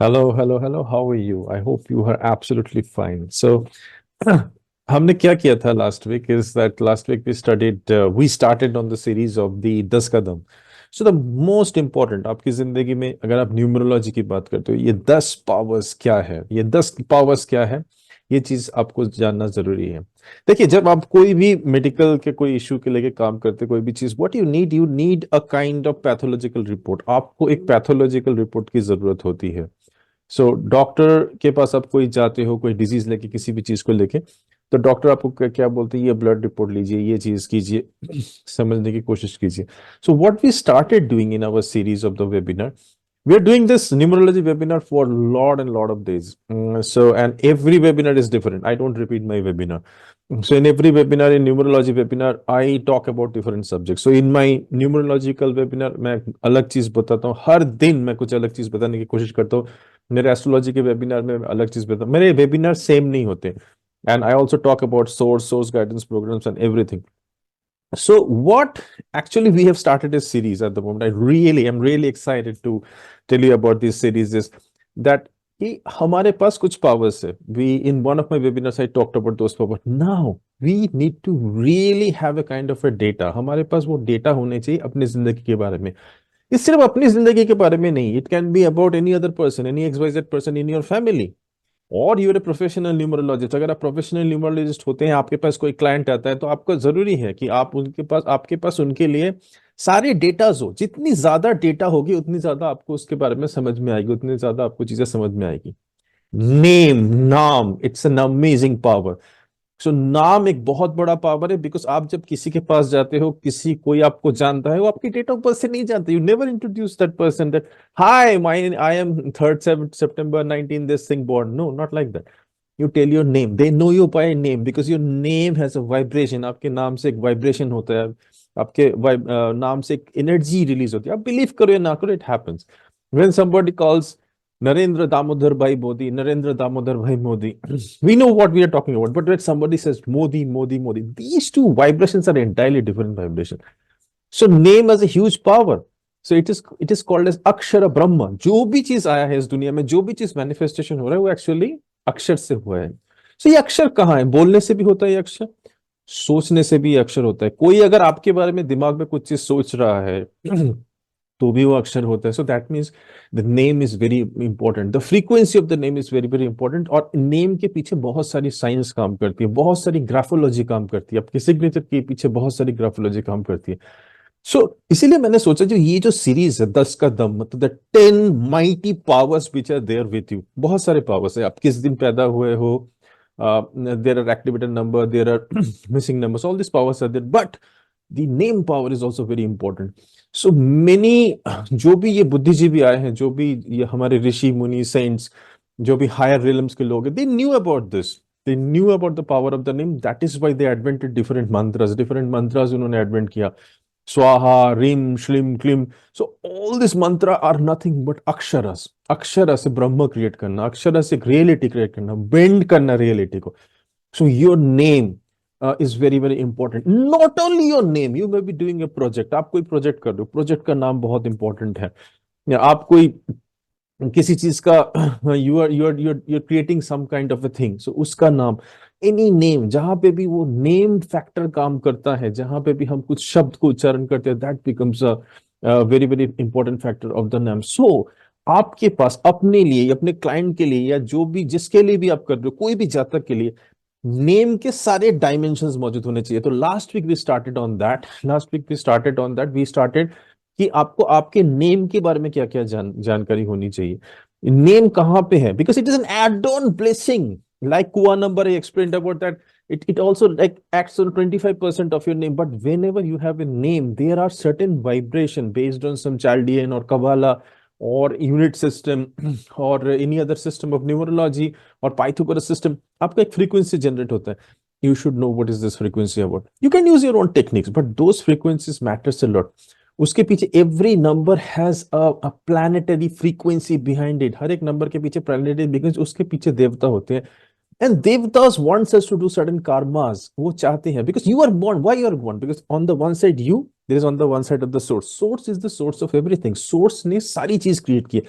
Hello, hello, hello. How are you? I hope you are absolutely fine. So, हमने क्या किया था last week is that last week we started on the series of the 10 Kadam. So the most important आपकी जिंदगी में अगर आप numerology की बात करते हो, ये 10 पावर्स क्या है, ये 10 पावर्स क्या है, ये चीज आपको जानना जरूरी है. देखिए, जब आप कोई भी मेडिकल के कोई इश्यू के लेके काम करते कोई भी चीज, what you need a kind of pathological report. आपको एक पैथोलॉजिकल रिपोर्ट की जरूरत होती है. सो डॉक्टर के पास आप कोई जाते हो कोई डिजीज लेके किसी भी चीज को लेके, तो डॉक्टर आपको क्या क्या बोलते हैं, ये ब्लड रिपोर्ट लीजिए, ये चीज कीजिए, समझने की कोशिश कीजिए. So what we started doing in our series of the webinar, we are doing this numerology webinar for lot of days. So and every webinar is different. I don't repeat my webinar. So in every webinar, in numerology webinar, I talk about different subjects. So in my numerological webinar मैं अलग चीज बताता हूँ, हर दिन मैं कुछ अलग चीज बताने की कोशिश करता हूँ. मेरे एस्ट्रोलॉजी के वेबिनार में अलग चीज बताता हूँ. मेरे वेबिनार सेम नहीं होते. And I also talk about source guidance programmes and everything. So what actually we have started a series at the moment. I'm really excited to tell you about this series is that कि हमारे पास कुछ powers है. We in one of my webinars I talked about those powers. Now we need to really have a kind of a data. हमारे पास वो data होने चाहिए अपनी जिंदगी के बारे में. ये सिर्फ अपनी जिंदगी के बारे में नहीं. It can be about any other person, any XYZ person in your family. और यूर ए प्रोफेशनल न्यूमरोलॉजिस्ट. अगर आप प्रोफेशनल न्यूमरोलॉजिस्ट होते हैं, आपके पास कोई क्लाइंट आता है, तो आपको जरूरी है कि आप आपके पास उनके लिए सारे डेटाज हो. जितनी ज्यादा डेटा होगी उतनी ज्यादा आपको उसके बारे में समझ में आएगी, उतनी ज्यादा आपको चीजें समझ में आएगी. नाम, इट्स एन अमेजिंग पावर. सो नाम एक बहुत बड़ा पावर है. बिकॉज आप जब किसी के पास जाते हो, किसी कोई आपको जानता है, वो आपकी डेट ऑफ बर्थ से नहीं जानते. You never introduce that person that hi my I am 3rd September 19 this thing born. No, not like that. You tell your name. They know you by name because your name has a vibration. आपके नाम से एक vibration होता है. आपके नाम से एक एनर्जी रिलीज होती है. आप बिलीव करो या ना करो, it happens. When somebody calls Narendra Damodar Bhai Modi, Narendra Damodar Bhai Modi, we know what we are talking about. But when somebody says Modi, Modi, Modi, these two vibrations are entirely different vibrations. So name has a huge power. So it is called as Akshara Brahma. जो भी चीज आया है इस दुनिया में, जो भी चीज मैनिफेस्टेशन हो रहा है, वो एक्चुअली अक्षर से हुआ है. सो ये अक्षर कहाँ है? बोलने से भी होता है ये अक्षर, सोचने से भी ये अक्षर होता है. कोई अगर आपके बारे में दिमाग में कुछ चीज सोच रहा है तो भी वो अक्षर होता है. So that means the name is very important. The frequency of the name is very very important. और नेम के पीछे बहुत सारी साइंस काम करती है, बहुत सारी ग्राफोलॉजी काम करती है. आपके सिग्नेचर के पीछे बहुत सारी ग्राफोलॉजी काम करती है. सो इसीलिए मैंने सोचा जो ये जो सीरीज है 10 का दम, मतलब the 10 mighty powers which are there with you. बहुत सारे पावर्स है. आप किस दिन पैदा हुए हो, there are activated number, there are missing numbers, all this powers are there. But the name power is also very important. So many, जो भी ये बुद्धिजीवी आए हैं, जो भी ये हमारे ऋषि मुनि सेंट्स, जो भी हायर रिलम्स के लोग हैं, they knew about this. They knew about the power of the name. That is why they invented different mantras उन्होंने इन्वेंट किया. Swaha, reem, shleem, kleem. So all this mantra are nothing but aksharas. अक्षर से ब्रह्म क्रिएट करना, अक्षर से एक रियलिटी क्रिएट करना, बेंड करना रियलिटी को. So your name is very very important. Not only your name, you may be doing a project. आप कोई प्रोजेक्ट कर रहे हो, प्रोजेक्ट का नाम बहुत इंपॉर्टेंट है. या आप कोई किसी चीज का you are creating some kind of a thing, so उसका नाम, एनी नेम, जहां पे भी वो नेम फैक्टर काम करता है, जहां पे भी हम कुछ शब्द को उच्चारण करते हैं, that becomes a very very important factor of the name. So आपके पास अपने लिए, अपने क्लाइंट के लिए, या जो भी जिसके लिए भी आप कर रहे हो, कोई भी जातक के लिए नेम के सारे डायमेंशंस मौजूद होने चाहिए. तो लास्ट वीक वी स्टार्टेड कि आपको आपके नेम के बारे में क्या क्या जानकारी होनी चाहिए. नेम कहाँ पे है? Because it is an add on blessing. Like kua number, I explained about that. It also like acts on 25% of your name. But whenever you have a name, there are certain vibration based on some Chaldean or Kabbalah or unit system or any other system of numerology or Pythagoras system. आपका एक frequency generate होता है. You should know what is this frequency about. You can use your own techniques, but those frequencies matters a lot. उसके पीछे every number has a planetary frequency behind it. हर एक number के पीछे planetary frequency, उसके पीछे देवता होते हैं. And Devtas wants us to do certain karmas. वो चाहते हैं, because you are born. Why you are born? Because on the one side there is on the one side of the source. Source is the source of everything. Source ने सारी चीज create की है.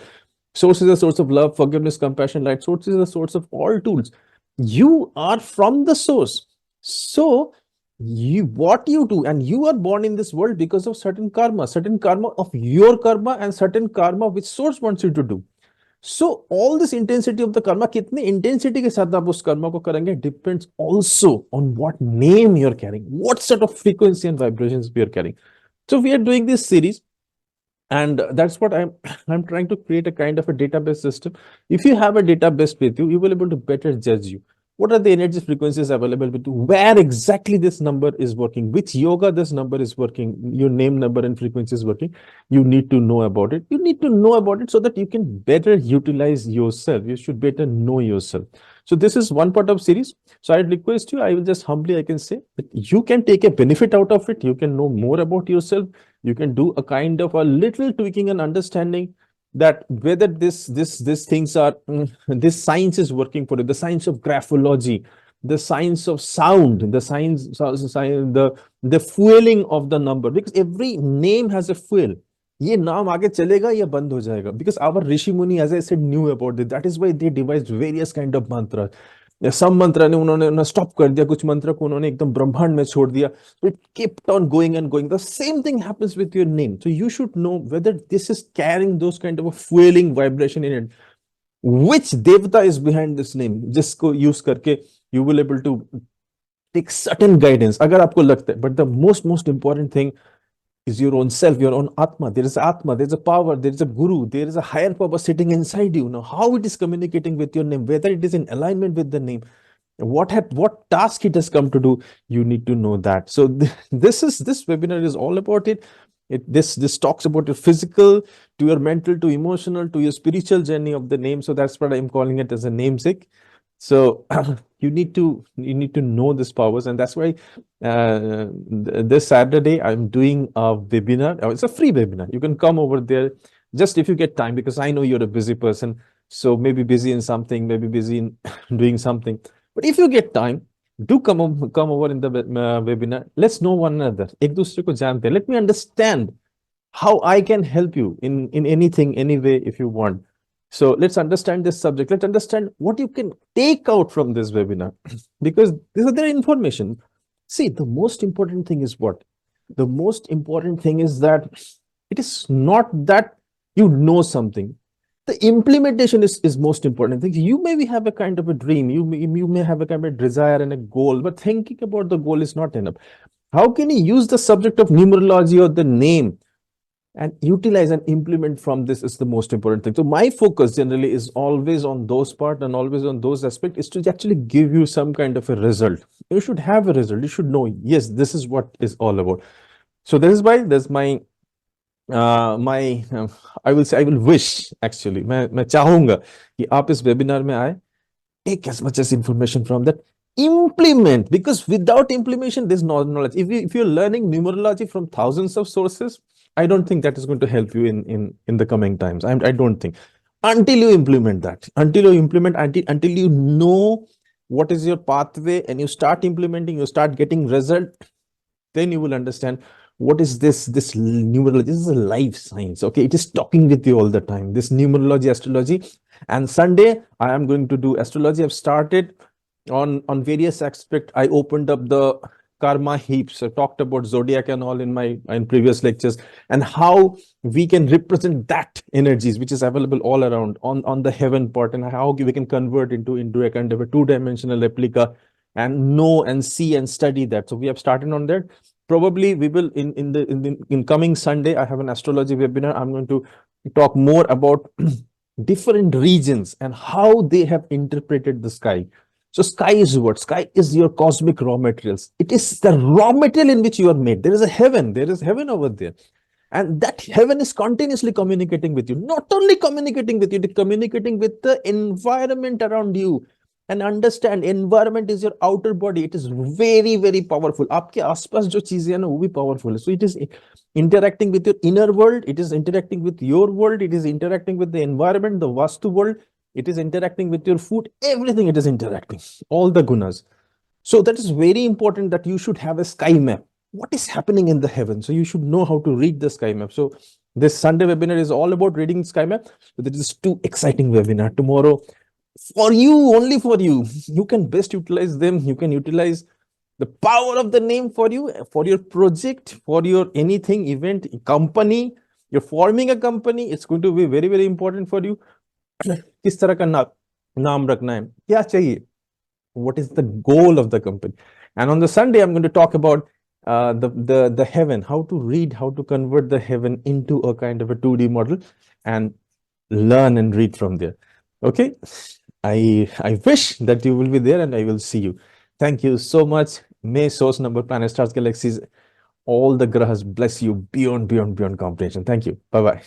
Source is a source of love, forgiveness, compassion, light. Source is a source of all tools. You are from the source. So you, what you do, and you are born in this world because of certain karma of your karma and certain karma which source wants you to do. So all this intensity of the karma, कितनी intensity के साथ आप उस कर्मा को करेंगे, depends also on what name you're carrying, what sort of frequency and vibrations we are carrying. So we are doing this series, and that's what I'm trying to create a kind of a database system. If you have a database with you, you will be able to better judge you. What are the energy frequencies available with you? Where exactly this number is working? Which yoga this number is working? Your name, number, and frequency is working. You need to know about it. You need to know about it so that you can better utilize yourself. You should better know yourself. So this is one part of series. So I request you, I will just humbly, I can say that you can take a benefit out of it. You can know more about yourself. You can do a kind of a little tweaking and understanding that whether this things are this science is working for you, the science of graphology, the science of sound, the science, the fueling of the number, because every name has a fuel. ये नाम आगे चलेगा या बंद हो जाएगा, because our rishi muni, as I said, knew about it. That is why they devised various kind of mantras. सब मंत्र ने उन्होंने स्टॉप कर दिया, कुछ मंत्र को उन्होंने एकदम ब्रह्मांड में छोड़ दिया. It kept on going and going. The same thing happens with your name. So you should know whether this is carrying those kind of a fueling vibration in it. Which devata is behind this name? जिसको use करके you will able to take certain guidance. अगर आपको लगता है, but the most important thing is your own self, your own Atma. There is Atma, there is a power, there is a Guru, there is a higher power sitting inside you. Now, how it is communicating with your name, whether it is in alignment with the name, what task it has come to do, you need to know that. So this webinar is all about it. This talks about your physical, to your mental, to emotional, to your spiritual journey of the name. So that's what I'm calling it as a namesake. So you need to know these powers, and that's why this Saturday I'm doing a webinar. It's a free webinar. You can come over there just if you get time, because I know you're a busy person. So maybe busy in something, maybe busy in doing something. But if you get time, do come over in the webinar. Let's know one another. एक दूसरे को जानते हैं. Let me understand how I can help you in anything, any way, if you want. So let's understand this subject. Let's understand what you can take out from this webinar, because this is their information. See, the most important thing is what? The most important thing is that it is not that you know something. The implementation is most important thing. You maybe have a kind of a dream. You may have a kind of a desire and a goal, but thinking about the goal is not enough. How can you use the subject of numerology or the name and utilize and implement from this is the most important thing. So my focus generally is always on those part and always on those aspects, is to actually give you some kind of a result. You should have a result. You should know, yes, this is what is all about. So this is why there's my I will say, I will wish, actually, मैं चाहूंगा कि आप इस webinar में आए, take as much as information from that, implement, because without implementation there's no knowledge. If you're learning numerology from thousands of sources, I don't think that is going to help you in the coming times. I don't think, until you implement that, until you know what is your pathway and you start implementing, you start getting result, then you will understand what is this numerology. This is a life science. Okay, it is talking with you all the time, this numerology, astrology. And Sunday I am going to do astrology. I've started on various aspects. I opened up the karma heaps. I talked about zodiac and all in previous lectures, and how we can represent that energies which is available all around on the heaven part, and how we can convert into a kind of a two-dimensional replica and know and see and study that. So we have started on that. Probably we will in coming Sunday, I have an astrology webinar. I'm going to talk more about different regions and how they have interpreted the sky. So sky is what? Sky is your cosmic raw materials. It is the raw material in which you are made. There is a heaven. There is heaven over there. And that heaven is continuously communicating with you. Not only communicating with you, it is communicating with the environment around you. And understand, environment is your outer body. It is very, very powerful. आपके आसपास जो चीजें हैं ना, वो भी powerful है. So it is interacting with your inner world. It is interacting with your world. It is interacting with the environment, the Vastu world. It is interacting with your food. Everything it is interacting. All the gunas. So that is very important, that you should have a sky map. What is happening in the heaven? So you should know how to read the sky map. So This Sunday webinar is all about reading sky map. So there is two exciting webinar tomorrow for you, only for you. You can best utilize them. You can utilize the power of the name for you, for your project, for your anything, event, company. You're forming a company. It's going to be very, very important for you. किस तरह का नाम रखना है, क्या चाहिए, what is the goal of the company. And on the Sunday I'm going to talk about the heaven, how to read, how to convert the heaven into a kind of a 2D model and learn and read from there. Okay, I wish that you will be there and I will see you. Thank you so much. May source number, planet, stars, galaxies, all the grahas bless you beyond comprehension. Thank you. Bye bye.